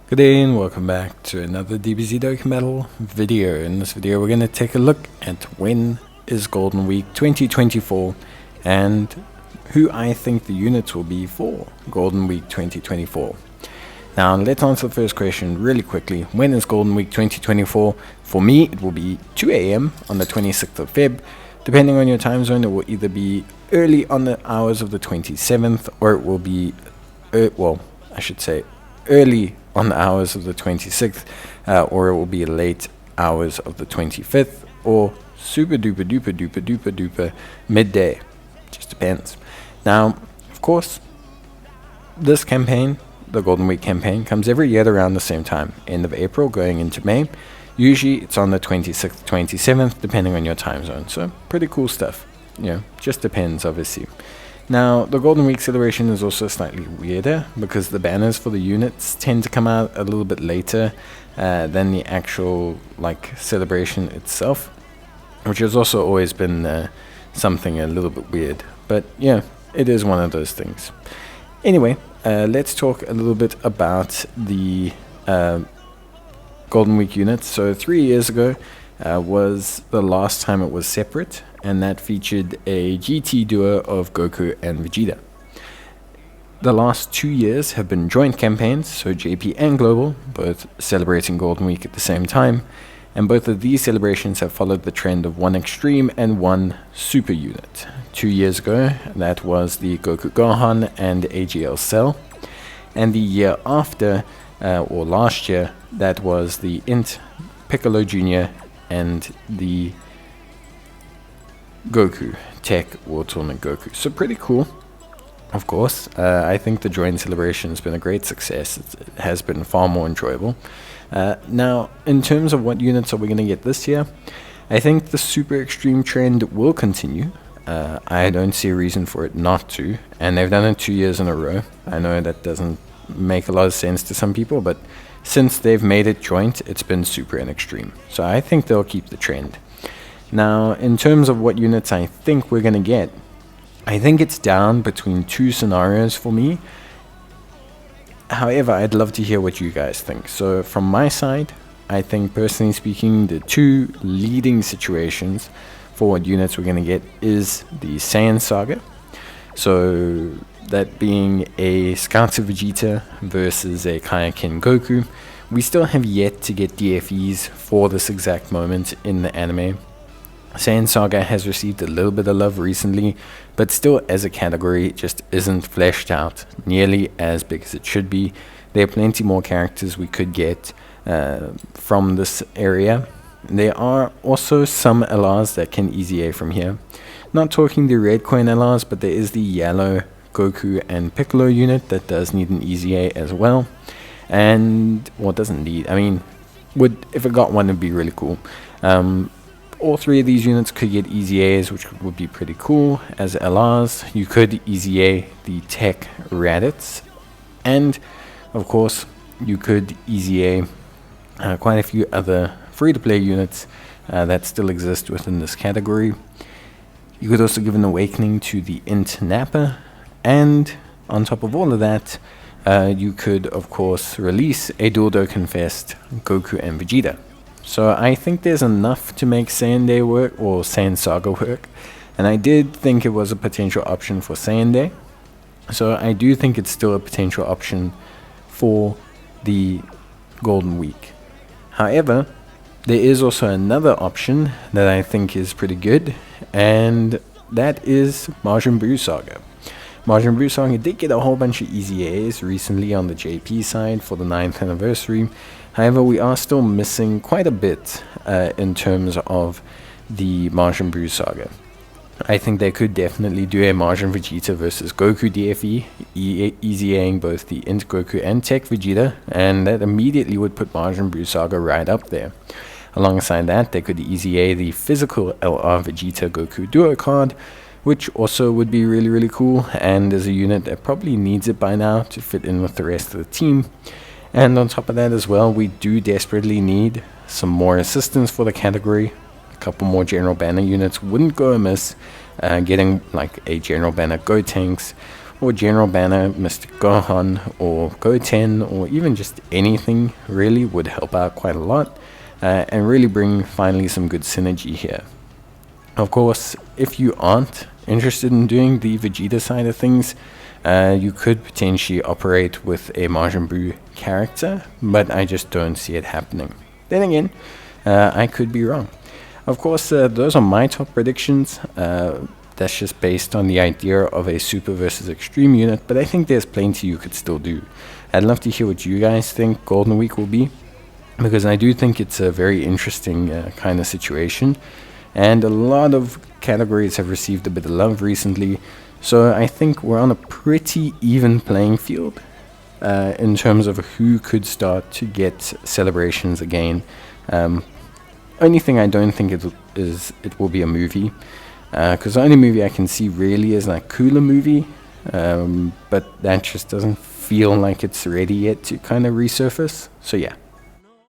Good day and welcome back to another DBZ Dokkan Battle video. In this video we're going to take a look at when is Golden Week 2024 and who I think the units will be for Golden Week 2024. Now let's answer the first question really quickly. When is Golden Week 2024? For me it will be 2 AM on the 26th of Feb. Depending on your time zone, it will either be early on the hours of the 27th or it will be, early on the hours of the 26th, or it will be late hours of the 25th, or super duper duper duper duper duper midday. Just depends. Now, of course, this campaign, the Golden Week campaign, comes every year around the same time, end of April going into May. Usually it's on the 26th, 27th, depending on your time zone. So pretty cool stuff. Just depends, obviously. Now, the Golden Week celebration is also slightly weirder because the banners for the units tend to come out a little bit later than the actual celebration itself, which has also always been something a little bit weird. But yeah, it is one of those things. Anyway, let's talk a little bit about the Golden Week units. So 3 years ago was the last time it was separate, and that featured a GT duo of Goku and Vegeta. The last 2 years have been joint campaigns, so JP and Global, both celebrating Golden Week at the same time, and both of these celebrations have followed the trend of one extreme and one super unit. 2 years ago, that was the Goku Gohan and AGL Cell, and the year after, or last year, that was the Int Piccolo Jr. and the Goku Tech World Tournament Goku. So pretty cool, of course. I think the joint celebration has been a great success. It has been far more enjoyable. Now, in terms of what units are we going to get this year, I think the super extreme trend will continue. I don't see a reason for it not to, and they've done it 2 years in a row. I know that doesn't make a lot of sense to some people, but since they've made it joint, it's been super and extreme. So I think they'll keep the trend. Now, in terms of what units I think we're going to get, I think it's down between two scenarios for me. However, I'd love to hear what you guys think. So from my side, I think personally speaking, the two leading situations for what units we're going to get is the Saiyan Saga. So that being a Scouts of Vegeta versus a Kaioken Goku. We still have yet to get DFEs for this exact moment in the anime. Saiyan Saga has received a little bit of love recently, but still as a category it just isn't fleshed out nearly as big as it should be. There are plenty more characters we could get from this area. There are also some LRs that can EZA from here. Not talking the red coin LRs, but there is the yellow Goku and Piccolo unit that does need an EZA as well. And what doesn't need, I mean, if it got one, it'd be really cool. All three of these units could get EZAs, which would be pretty cool. As LRs, you could EZA the Tech Raditz, and of course, you could EZA quite a few other free-to-play units that still exist within this category. You could also give an awakening to the Int Nappa, and on top of all of that, you could, of course, release a Dual Dokkan Fest Goku and Vegeta. So I think there's enough to make Saiyan Day work, or Saiyan Saga work, and I did think it was a potential option for Saiyan Day. So I do think it's still a potential option for the Golden Week. However, there is also another option that I think is pretty good, and that is Majin Buu Saga. Majin Buu Saga did get a whole bunch of EZAs recently on the JP side for the 9th anniversary. However, we are still missing quite a bit in terms of the Majin Buu Saga. I think they could definitely do a Majin Vegeta versus Goku DFE, EZAing both the Int Goku and Tech Vegeta, and that immediately would put Majin Buu Saga right up there. Alongside that, they could EZA the physical LR Vegeta Goku duo card, which also would be really, really cool, and is a unit that probably needs it by now to fit in with the rest of the team. And on top of that as well, we do desperately need some more assistance for the category. A couple more General Banner units wouldn't go amiss. Getting like a General Banner Gotenks or general banner, Mr. Gohan or Goten, or even just anything really would help out quite a lot, and really bring finally some good synergy here. Of course, if you aren't interested in doing the Vegeta side of things, you could potentially operate with a Majin Buu character, but I just don't see it happening. Then again, I could be wrong. Of course, those are my top predictions. That's just based on the idea of a super versus extreme unit, but I think there's plenty you could still do. I'd love to hear what you guys think Golden Week will be, because I do think it's a very interesting kind of situation, and a lot of categories have received a bit of love recently, so I think we're on a pretty even playing field in terms of who could start to get celebrations again. Only thing I don't think it will be a movie, because the only movie I can see really is like Cooler movie, but that just doesn't feel like it's ready yet to kind of resurface. So yeah.